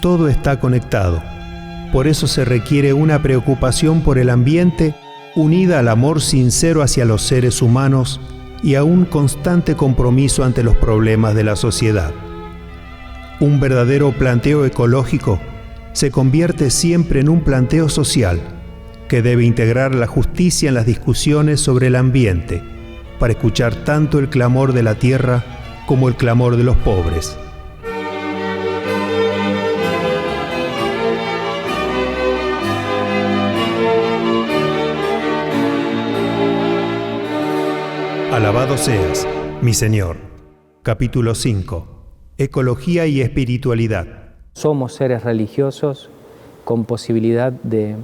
Todo está conectado. Por eso se requiere una preocupación por el ambiente unida al amor sincero hacia los seres humanos y a un constante compromiso ante los problemas de la sociedad. Un verdadero planteo ecológico se convierte siempre en un planteo social que debe integrar la justicia en las discusiones sobre el ambiente para escuchar tanto el clamor de la tierra como el clamor de los pobres. Alabado seas, mi Señor. Capítulo 5. Ecología y espiritualidad. Somos seres religiosos con posibilidad de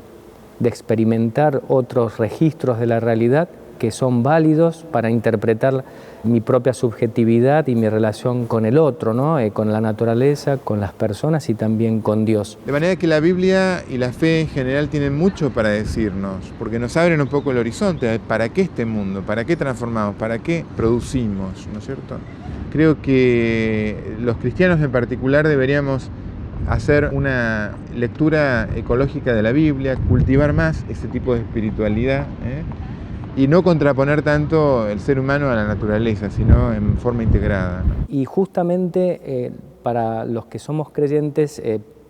experimentar otros registros de la realidad que son válidos para interpretar mi propia subjetividad y mi relación con el otro, ¿no? Con la naturaleza, con las personas y también con Dios. De manera que la Biblia y la fe en general tienen mucho para decirnos, porque nos abren un poco el horizonte. ¿Para qué este mundo? ¿Para qué transformamos? ¿Para qué producimos? ¿No es cierto? Creo que los cristianos en particular deberíamos hacer una lectura ecológica de la Biblia, cultivar más ese tipo de espiritualidad, y no contraponer tanto el ser humano a la naturaleza, sino en forma integrada, ¿no? Y justamente para los que somos creyentes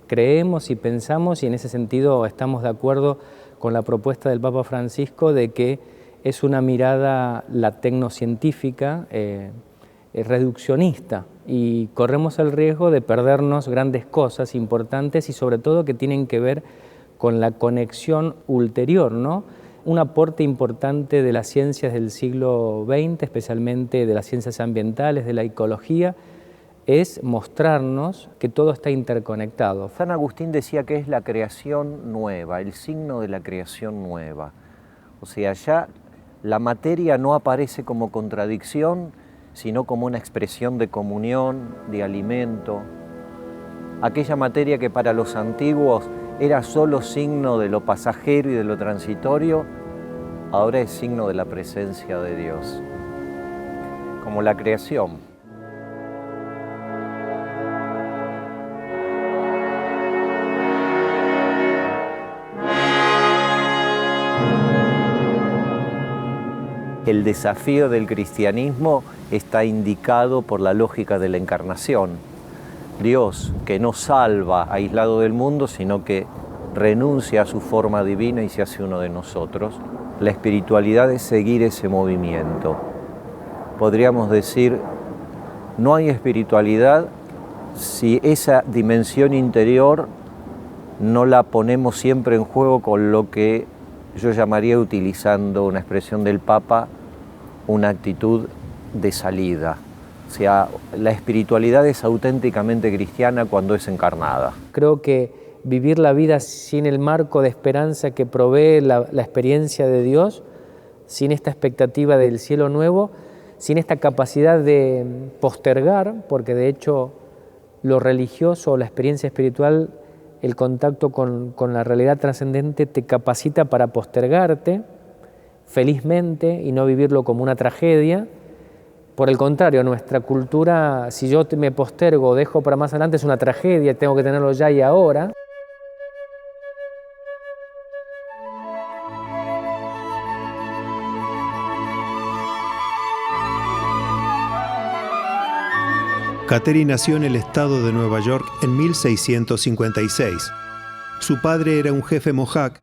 creemos y pensamos, y en ese sentido estamos de acuerdo con la propuesta del Papa Francisco de que es una mirada la tecnocientífica, reduccionista, y corremos el riesgo de perdernos grandes cosas importantes y sobre todo que tienen que ver con la conexión ulterior, ¿no? Un aporte importante de las ciencias del siglo XX, especialmente de las ciencias ambientales, de la ecología, es mostrarnos que todo está interconectado. San Agustín decía que es la creación nueva, el signo de la creación nueva. O sea, ya la materia no aparece como contradicción, sino como una expresión de comunión, de alimento. Aquella materia que para los antiguos era solo signo de lo pasajero y de lo transitorio, ahora es signo de la presencia de Dios, como la creación. El desafío del cristianismo está indicado por la lógica de la encarnación. Dios, que no salva aislado del mundo, sino que renuncia a su forma divina y se hace uno de nosotros. La espiritualidad es seguir ese movimiento. Podríamos decir, no hay espiritualidad si esa dimensión interior no la ponemos siempre en juego con lo que yo llamaría, utilizando una expresión del Papa, una actitud de salida. O sea, la espiritualidad es auténticamente cristiana cuando es encarnada. Creo que vivir la vida sin el marco de esperanza que provee la experiencia de Dios, sin esta expectativa del cielo nuevo, sin esta capacidad de postergar, porque de hecho lo religioso o la experiencia espiritual, el contacto con la realidad trascendente te capacita para postergarte felizmente y no vivirlo como una tragedia. Por el contrario, nuestra cultura, si yo me postergo o dejo para más adelante, es una tragedia, tengo que tenerlo ya y ahora. Kateri nació en el estado de Nueva York en 1656. Su padre era un jefe mojac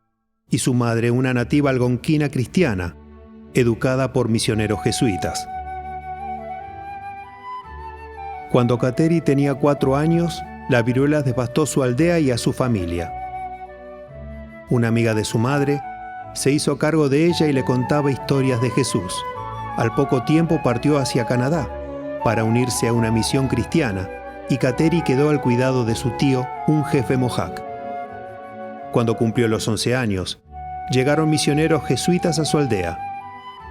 y su madre una nativa algonquina cristiana, educada por misioneros jesuitas. Cuando Kateri tenía 4 años, la viruela devastó su aldea y a su familia. Una amiga de su madre se hizo cargo de ella y le contaba historias de Jesús. Al poco tiempo partió hacia Canadá para unirse a una misión cristiana y Kateri quedó al cuidado de su tío, un jefe mojac. Cuando cumplió los 11 años, llegaron misioneros jesuitas a su aldea.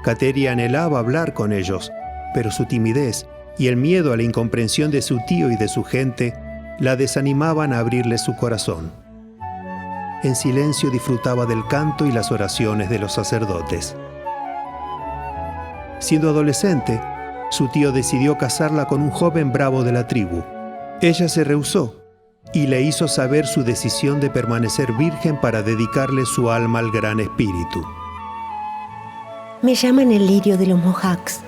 Kateri anhelaba hablar con ellos, pero su timidez y el miedo a la incomprensión de su tío y de su gente la desanimaban a abrirle su corazón. En silencio disfrutaba del canto y las oraciones de los sacerdotes. Siendo adolescente, su tío decidió casarla con un joven bravo de la tribu. Ella se rehusó, y le hizo saber su decisión de permanecer virgen para dedicarle su alma al Gran Espíritu. Me llaman el lirio de los Mohawks.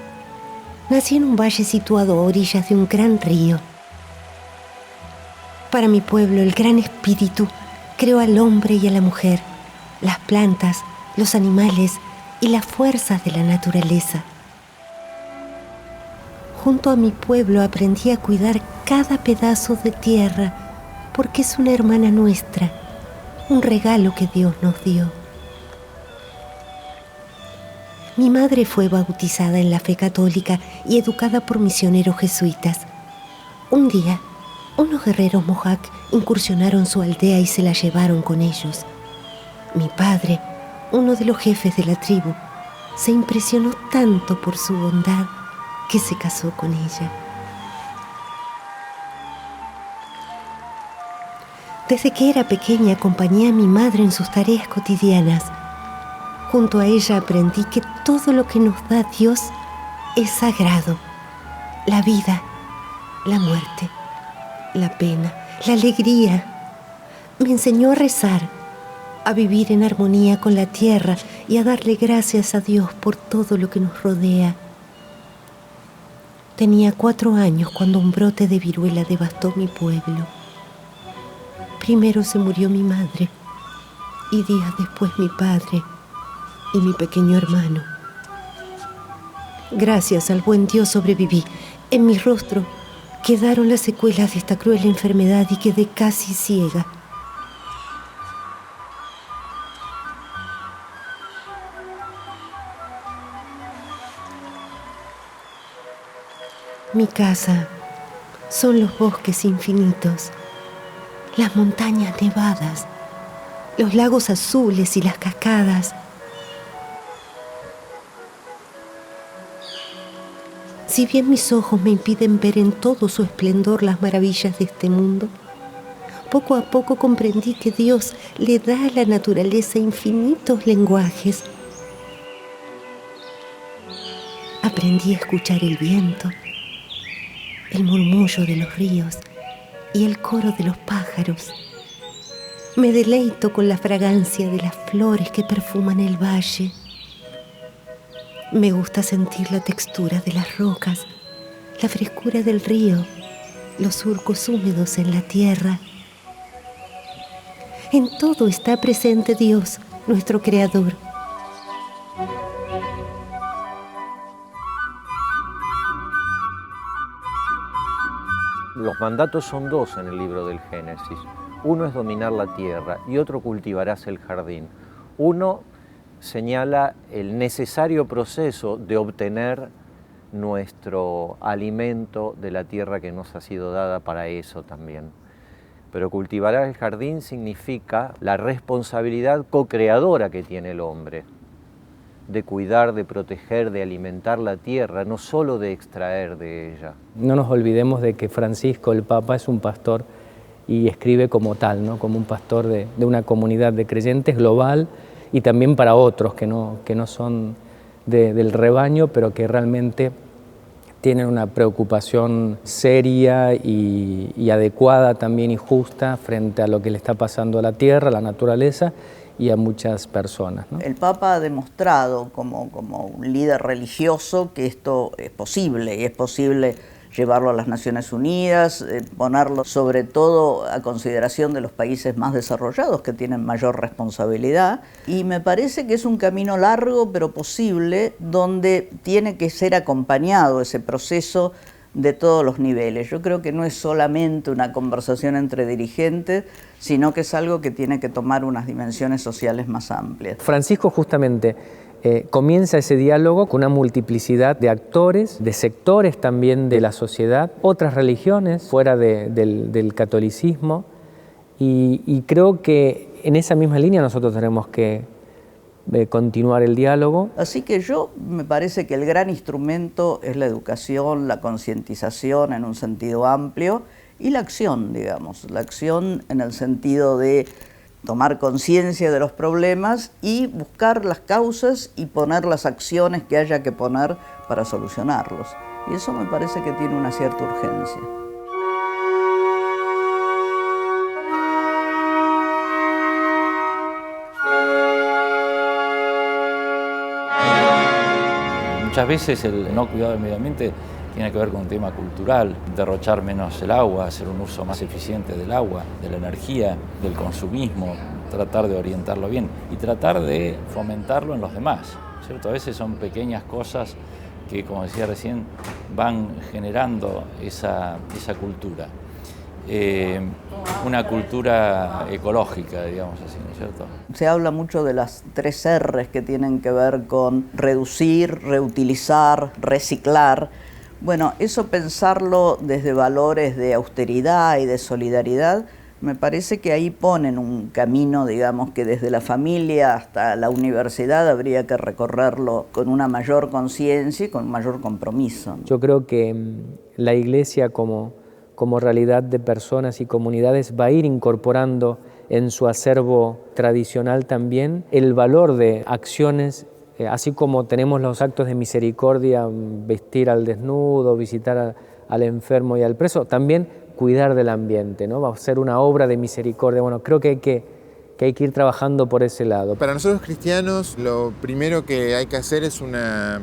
Nací en un valle situado a orillas de un gran río. Para mi pueblo, el Gran Espíritu creó al hombre y a la mujer, las plantas, los animales y las fuerzas de la naturaleza. Junto a mi pueblo aprendí a cuidar cada pedazo de tierra porque es una hermana nuestra, un regalo que Dios nos dio. Mi madre fue bautizada en la fe católica y educada por misioneros jesuitas. Un día, unos guerreros Mohawk incursionaron su aldea y se la llevaron con ellos. Mi padre, uno de los jefes de la tribu, se impresionó tanto por su bondad que se casó con ella. Desde que era pequeña acompañé a mi madre en sus tareas cotidianas. Junto a ella aprendí que todo lo que nos da Dios es sagrado. La vida, la muerte, la pena, la alegría. Me enseñó a rezar, a vivir en armonía con la tierra y a darle gracias a Dios por todo lo que nos rodea. Tenía 4 años cuando un brote de viruela devastó mi pueblo. Primero se murió mi madre y días después mi padre y mi pequeño hermano. Gracias al buen Dios sobreviví. En mi rostro quedaron las secuelas de esta cruel enfermedad y quedé casi ciega. Mi casa son los bosques infinitos, las montañas nevadas, los lagos azules y las cascadas. Si bien mis ojos me impiden ver en todo su esplendor las maravillas de este mundo, poco a poco comprendí que Dios le da a la naturaleza infinitos lenguajes. Aprendí a escuchar el viento, el murmullo de los ríos y el coro de los pájaros. Me deleito con la fragancia de las flores que perfuman el valle. Me gusta sentir la textura de las rocas, la frescura del río, los surcos húmedos en la tierra. En todo está presente Dios, nuestro Creador. Los mandatos son 2 en el libro del Génesis. Uno es dominar la tierra y otro cultivarás el jardín. Uno señala el necesario proceso de obtener nuestro alimento de la tierra que nos ha sido dada para eso también. Pero cultivarás el jardín significa la responsabilidad co-creadora que tiene el hombre, de cuidar, de proteger, de alimentar la tierra, no solo de extraer de ella. No nos olvidemos de que Francisco, el Papa, es un pastor y escribe como tal, ¿no? Como un pastor de una comunidad de creyentes global y también para otros que no son del rebaño, pero que realmente tienen una preocupación seria y adecuada también y justa frente a lo que le está pasando a la tierra, a la naturaleza y a muchas personas, ¿no? El Papa ha demostrado como un líder religioso que esto es posible, y es posible llevarlo a las Naciones Unidas, ponerlo sobre todo a consideración de los países más desarrollados que tienen mayor responsabilidad. Y me parece que es un camino largo pero posible, donde tiene que ser acompañado ese proceso de todos los niveles. Yo creo que no es solamente una conversación entre dirigentes, sino que es algo que tiene que tomar unas dimensiones sociales más amplias. Francisco justamente comienza ese diálogo con una multiplicidad de actores, de sectores también de la sociedad, otras religiones fuera del catolicismo, y creo que en esa misma línea nosotros tenemos que continuar el diálogo. Así que me parece que el gran instrumento es la educación, la concientización en un sentido amplio y la acción, digamos, la acción en el sentido de tomar conciencia de los problemas y buscar las causas y poner las acciones que haya que poner para solucionarlos. Y eso me parece que tiene una cierta urgencia. Muchas veces el no cuidado del medio ambiente tiene que ver con un tema cultural, derrochar menos el agua, hacer un uso más eficiente del agua, de la energía, del consumismo, tratar de orientarlo bien y tratar de fomentarlo en los demás, ¿cierto? A veces son pequeñas cosas que, como decía recién, van generando esa cultura. Una cultura ecológica, digamos así, ¿no es cierto? Se habla mucho de las 3 R's que tienen que ver con reducir, reutilizar, reciclar. Bueno, eso pensarlo desde valores de austeridad y de solidaridad, me parece que ahí ponen un camino, digamos, que desde la familia hasta la universidad habría que recorrerlo con una mayor conciencia y con un mayor compromiso, ¿no? Yo creo que la Iglesia como realidad de personas y comunidades va a ir incorporando en su acervo tradicional también el valor de acciones, así como tenemos los actos de misericordia, vestir al desnudo, visitar al enfermo y al preso, también cuidar del ambiente, ¿no? Va a ser una obra de misericordia. Bueno, creo que hay que ir trabajando por ese lado. Para nosotros cristianos, lo primero que hay que hacer es una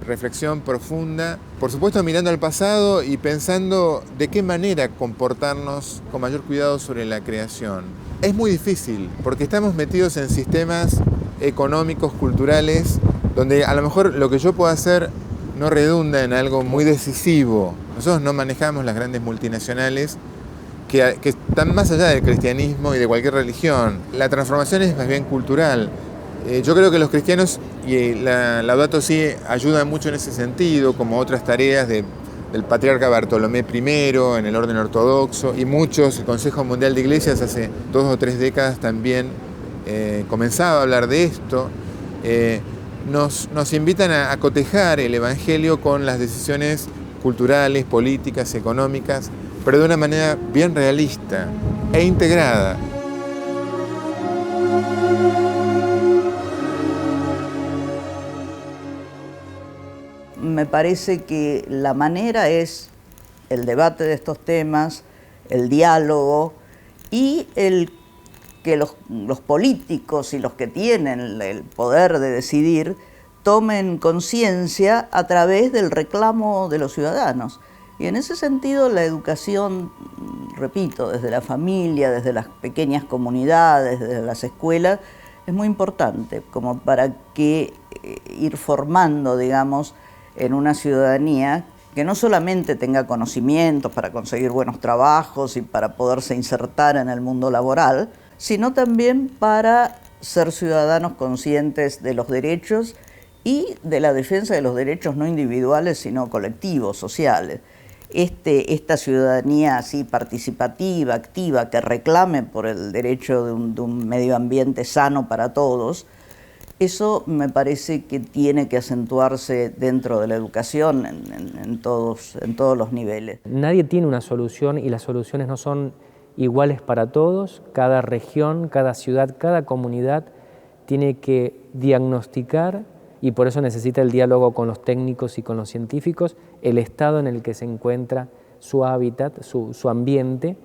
reflexión profunda, por supuesto mirando al pasado y pensando de qué manera comportarnos con mayor cuidado sobre la creación. Es muy difícil porque estamos metidos en sistemas económicos, culturales, donde a lo mejor lo que yo puedo hacer no redunda en algo muy decisivo. Nosotros no manejamos las grandes multinacionales que están más allá del cristianismo y de cualquier religión. La transformación es más bien cultural. Yo creo que los cristianos y la Laudato Si ayuda mucho en ese sentido, como otras tareas del patriarca Bartolomé I en el orden ortodoxo, y muchos, el Consejo Mundial de Iglesias hace 2 o 3 décadas también comenzaba a hablar de esto. Nos invitan a cotejar el Evangelio con las decisiones culturales, políticas, económicas, pero de una manera bien realista e integrada. Me parece que la manera es el debate de estos temas, el diálogo y el que los políticos y los que tienen el poder de decidir tomen conciencia a través del reclamo de los ciudadanos. Y en ese sentido la educación, repito, desde la familia, desde las pequeñas comunidades, desde las escuelas, es muy importante como para que ir formando, digamos, en una ciudadanía que no solamente tenga conocimientos para conseguir buenos trabajos y para poderse insertar en el mundo laboral, sino también para ser ciudadanos conscientes de los derechos y de la defensa de los derechos no individuales, sino colectivos, sociales. Esta ciudadanía así participativa, activa, que reclame por el derecho de un medio ambiente sano para todos, eso me parece que tiene que acentuarse dentro de la educación en todos los niveles. Nadie tiene una solución y las soluciones no son iguales para todos. Cada región, cada ciudad, cada comunidad tiene que diagnosticar, y por eso necesita el diálogo con los técnicos y con los científicos, el estado en el que se encuentra su hábitat, su ambiente.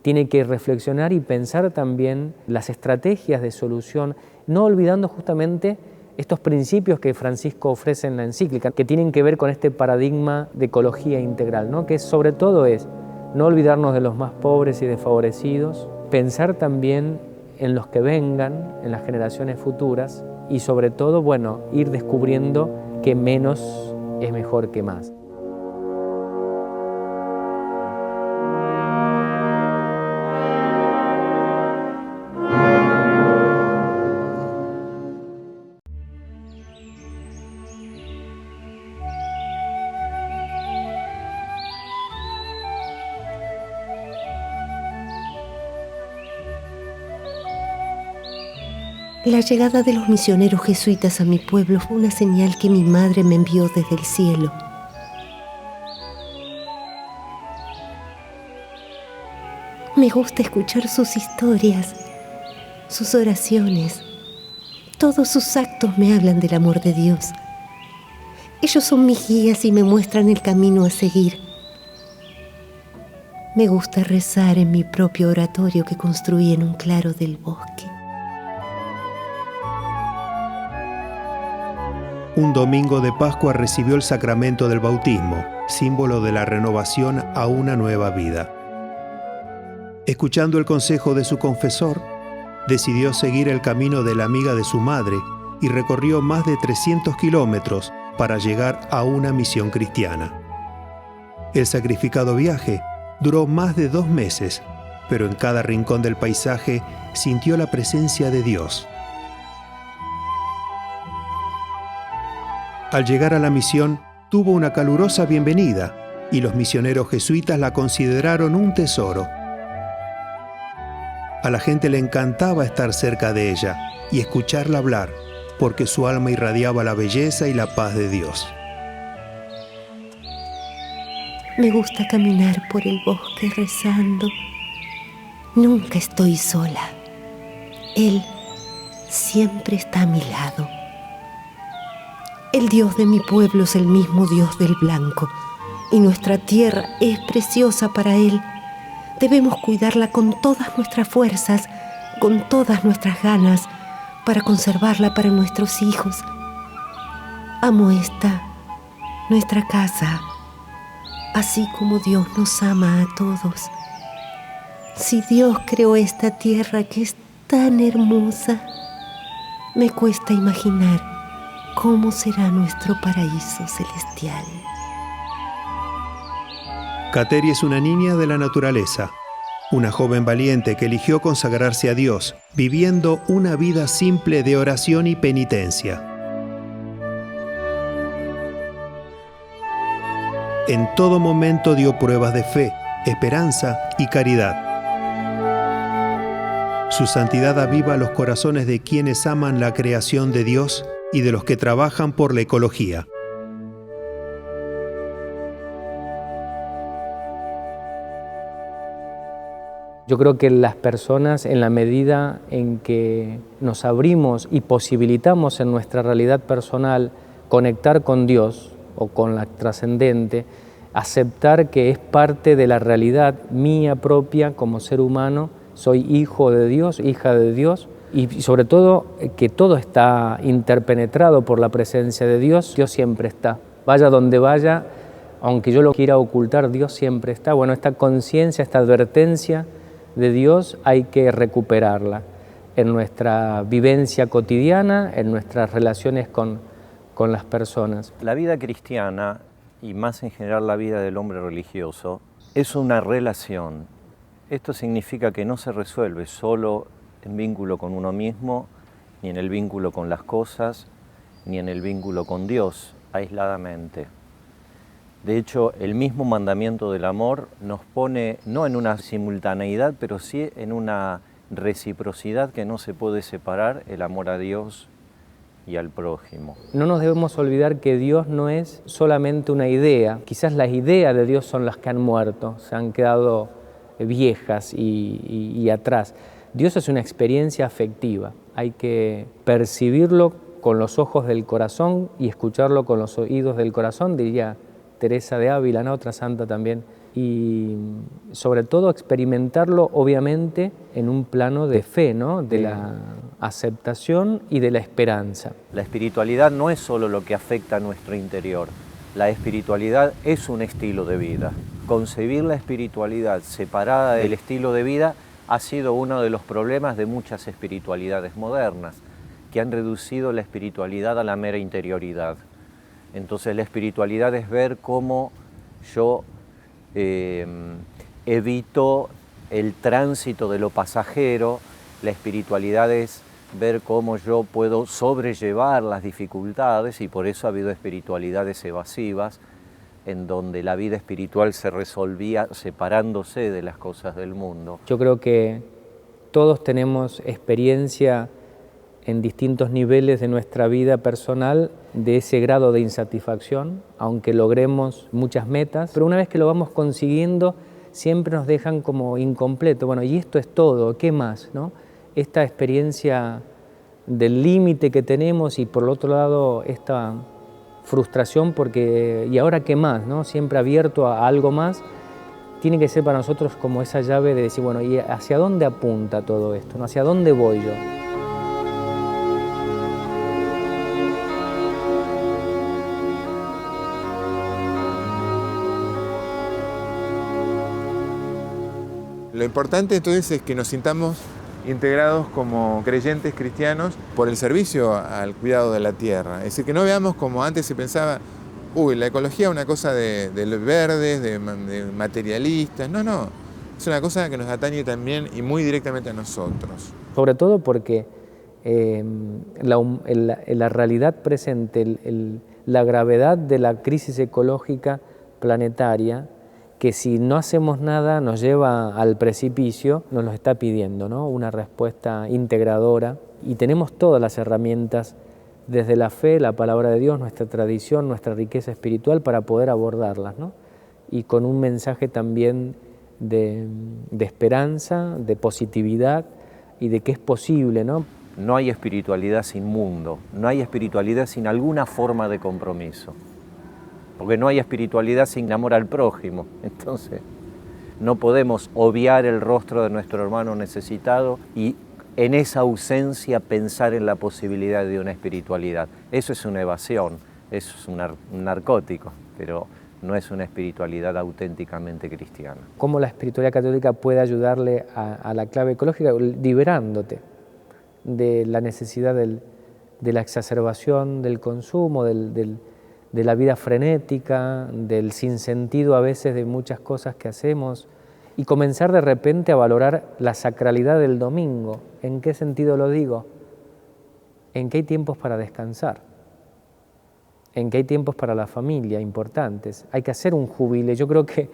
Tiene que reflexionar y pensar también las estrategias de solución, no olvidando justamente estos principios que Francisco ofrece en la encíclica, que tienen que ver con este paradigma de ecología integral, ¿no? Que sobre todo es no olvidarnos de los más pobres y desfavorecidos, pensar también en los que vengan, en las generaciones futuras, y sobre todo, bueno, ir descubriendo que menos es mejor que más. La llegada de los misioneros jesuitas a mi pueblo fue una señal que mi madre me envió desde el cielo. Me gusta escuchar sus historias, sus oraciones. Todos sus actos me hablan del amor de Dios. Ellos son mis guías y me muestran el camino a seguir. Me gusta rezar en mi propio oratorio que construí en un claro del bosque. un domingo de Pascua recibió el sacramento del bautismo, símbolo de la renovación a una nueva vida. Escuchando el consejo de su confesor, decidió seguir el camino de la amiga de su madre y recorrió más de 300 kilómetros para llegar a una misión cristiana. El sacrificado viaje duró más de 2 meses, pero en cada rincón del paisaje sintió la presencia de Dios. Al llegar a la misión, tuvo una calurosa bienvenida y los misioneros jesuitas la consideraron un tesoro. A la gente le encantaba estar cerca de ella y escucharla hablar, porque su alma irradiaba la belleza y la paz de Dios. Me gusta caminar por el bosque rezando. Nunca estoy sola. Él siempre está a mi lado. El Dios de mi pueblo es el mismo Dios del blanco, y nuestra tierra es preciosa para Él. Debemos cuidarla con todas nuestras fuerzas, con todas nuestras ganas, para conservarla para nuestros hijos. Amo esta, nuestra casa, así como Dios nos ama a todos. Si Dios creó esta tierra que es tan hermosa, me cuesta imaginar cómo será nuestro paraíso celestial. Kateri es una niña de la naturaleza, una joven valiente que eligió consagrarse a Dios, viviendo una vida simple de oración y penitencia. En todo momento dio pruebas de fe, esperanza y caridad. Su santidad aviva los corazones de quienes aman la creación de Dios y de los que trabajan por la ecología. Yo creo que las personas, en la medida en que nos abrimos y posibilitamos en nuestra realidad personal conectar con Dios o con la trascendente, aceptar que es parte de la realidad mía propia como ser humano, soy hijo de Dios, hija de Dios, y sobre todo que todo está interpenetrado por la presencia de Dios. Dios siempre está. Vaya donde vaya, aunque yo lo quiera ocultar, Dios siempre está. Bueno, esta conciencia, esta advertencia de Dios hay que recuperarla en nuestra vivencia cotidiana, en nuestras relaciones con las personas. La vida cristiana, y más en general la vida del hombre religioso, es una relación. Esto significa que no se resuelve solo en vínculo con uno mismo, ni en el vínculo con las cosas, ni en el vínculo con Dios, aisladamente. De hecho, el mismo mandamiento del amor nos pone no en una simultaneidad, pero sí en una reciprocidad que no se puede separar, el amor a Dios y al prójimo. No nos debemos olvidar que Dios no es solamente una idea. Quizás las ideas de Dios son las que han muerto, se han quedado viejas y atrás. Dios es una experiencia afectiva. Hay que percibirlo con los ojos del corazón y escucharlo con los oídos del corazón, diría Teresa de Ávila, ¿no? Otra santa también. Y sobre todo experimentarlo obviamente en un plano de fe, ¿no? De la aceptación y de la esperanza. La espiritualidad no es solo lo que afecta a nuestro interior. La espiritualidad es un estilo de vida. Concebir la espiritualidad separada del estilo de vida ha sido uno de los problemas de muchas espiritualidades modernas, que han reducido la espiritualidad a la mera interioridad. Entonces la espiritualidad es ver cómo yo evito el tránsito de lo pasajero. La espiritualidad es ver cómo yo puedo sobrellevar las dificultades, y por eso ha habido espiritualidades evasivas, en donde la vida espiritual se resolvía separándose de las cosas del mundo. Yo creo que todos tenemos experiencia en distintos niveles de nuestra vida personal de ese grado de insatisfacción, aunque logremos muchas metas, pero una vez que lo vamos consiguiendo siempre nos dejan como incompleto. Bueno, y esto es todo, ¿qué más, no? Esta experiencia del límite que tenemos y por el otro lado esta frustración porque ¿y ahora qué más, no? Siempre abierto a algo más, tiene que ser para nosotros como esa llave de decir, bueno, ¿y hacia dónde apunta todo esto, no? ¿Hacia dónde voy yo? Lo importante entonces es que nos sintamos integrados como creyentes cristianos por el servicio al cuidado de la tierra. Es decir, que no veamos como antes se pensaba, la ecología es una cosa de verdes, de materialistas. No, no, es una cosa que nos atañe también y muy directamente a nosotros. Sobre todo porque la realidad presente, la gravedad de la crisis ecológica planetaria, que si no hacemos nada nos lleva al precipicio, nos lo está pidiendo, ¿no? Una respuesta integradora, y tenemos todas las herramientas desde la fe, la palabra de Dios, nuestra tradición, nuestra riqueza espiritual para poder abordarlas, ¿no? Y con un mensaje también de esperanza, de positividad y de que es posible, ¿no? No hay espiritualidad sin mundo, no hay espiritualidad sin alguna forma de compromiso. Porque no hay espiritualidad sin amor al prójimo. Entonces, no podemos obviar el rostro de nuestro hermano necesitado y en esa ausencia pensar en la posibilidad de una espiritualidad. Eso es una evasión, eso es un narcótico, pero no es una espiritualidad auténticamente cristiana. ¿Cómo la espiritualidad católica puede ayudarle a la clave ecológica? Liberándote de la necesidad de la exacerbación del consumo, de la vida frenética, del sinsentido a veces de muchas cosas que hacemos, y comenzar de repente a valorar la sacralidad del domingo. ¿En qué sentido lo digo? En que hay tiempos para descansar, en que hay tiempos para la familia importantes. Hay que hacer un jubileo. Yo creo que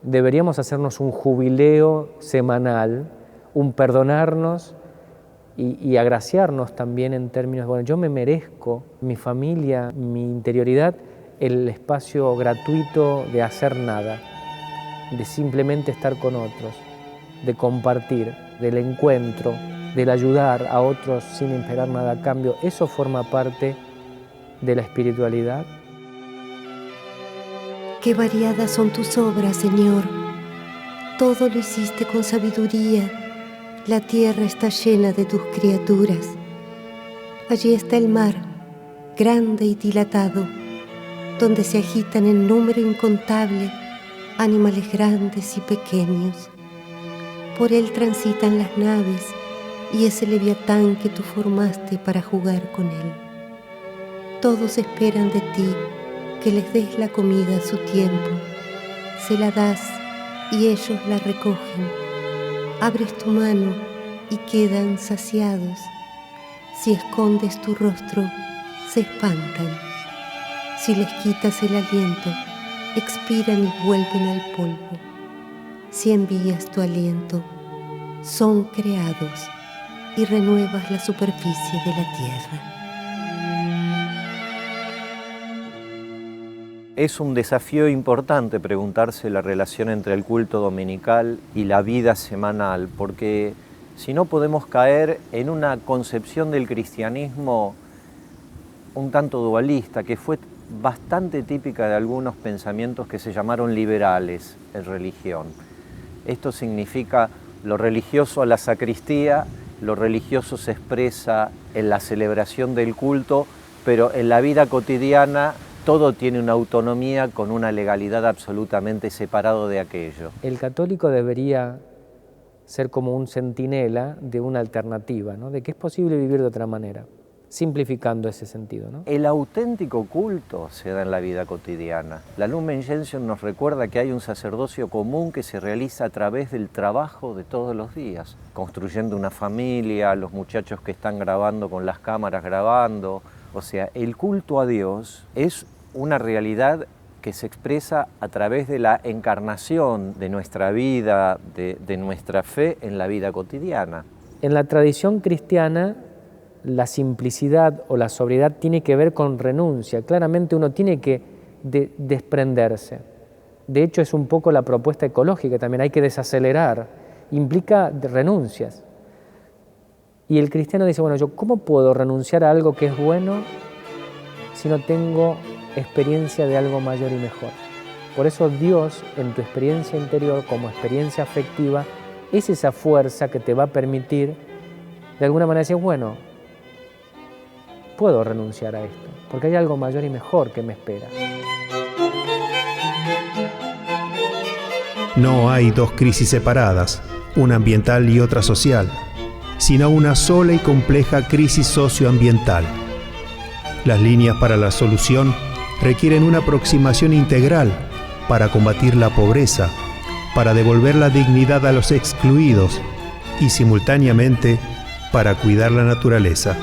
deberíamos hacernos un jubileo semanal, un perdonarnos y agraciarnos también en términos, bueno, yo me merezco, mi familia, mi interioridad, el espacio gratuito de hacer nada, de simplemente estar con otros, de compartir, del encuentro, del ayudar a otros sin esperar nada a cambio. Eso forma parte de la espiritualidad. Qué variadas son tus obras, Señor. Todo lo hiciste con sabiduría. La tierra está llena de tus criaturas. Allí está el mar, grande y dilatado, donde se agitan en número incontable animales grandes y pequeños. Por él transitan las naves y ese leviatán que tú formaste para jugar con él. Todos esperan de ti que les des la comida a su tiempo. Se la das y ellos la recogen. Abres tu mano y quedan saciados. Si escondes tu rostro, se espantan. Si les quitas el aliento, expiran y vuelven al polvo. Si envías tu aliento, son creados y renuevas la superficie de la tierra. Es un desafío importante preguntarse la relación entre el culto dominical y la vida semanal, porque si no podemos caer en una concepción del cristianismo un tanto dualista, que fue bastante típica de algunos pensamientos que se llamaron liberales en religión. Esto significa lo religioso a la sacristía, lo religioso se expresa en la celebración del culto, pero en la vida cotidiana todo tiene una autonomía con una legalidad absolutamente separado de aquello. El católico debería ser como un centinela de una alternativa, ¿no? De que es posible vivir de otra manera, simplificando ese sentido, ¿no? El auténtico culto se da en la vida cotidiana. La Lumen Gentium nos recuerda que hay un sacerdocio común que se realiza a través del trabajo de todos los días, construyendo una familia, los muchachos que están grabando con las cámaras grabando. O sea, el culto a Dios es una realidad que se expresa a través de la encarnación de nuestra vida, de nuestra fe en la vida cotidiana. En la tradición cristiana, la simplicidad o la sobriedad tiene que ver con renuncia. Claramente uno tiene que desprenderse. De hecho, es un poco la propuesta ecológica también, hay que desacelerar. Implica renuncias. Y el cristiano dice, bueno, yo ¿cómo puedo renunciar a algo que es bueno si no tengo experiencia de algo mayor y mejor? Por eso Dios, en tu experiencia interior, como experiencia afectiva, es esa fuerza que te va a permitir, de alguna manera, decir, bueno, puedo renunciar a esto, porque hay algo mayor y mejor que me espera. No hay dos crisis separadas, una ambiental y otra social, sino una sola y compleja crisis socioambiental. Las líneas para la solución requieren una aproximación integral para combatir la pobreza, para devolver la dignidad a los excluidos y simultáneamente para cuidar la naturaleza.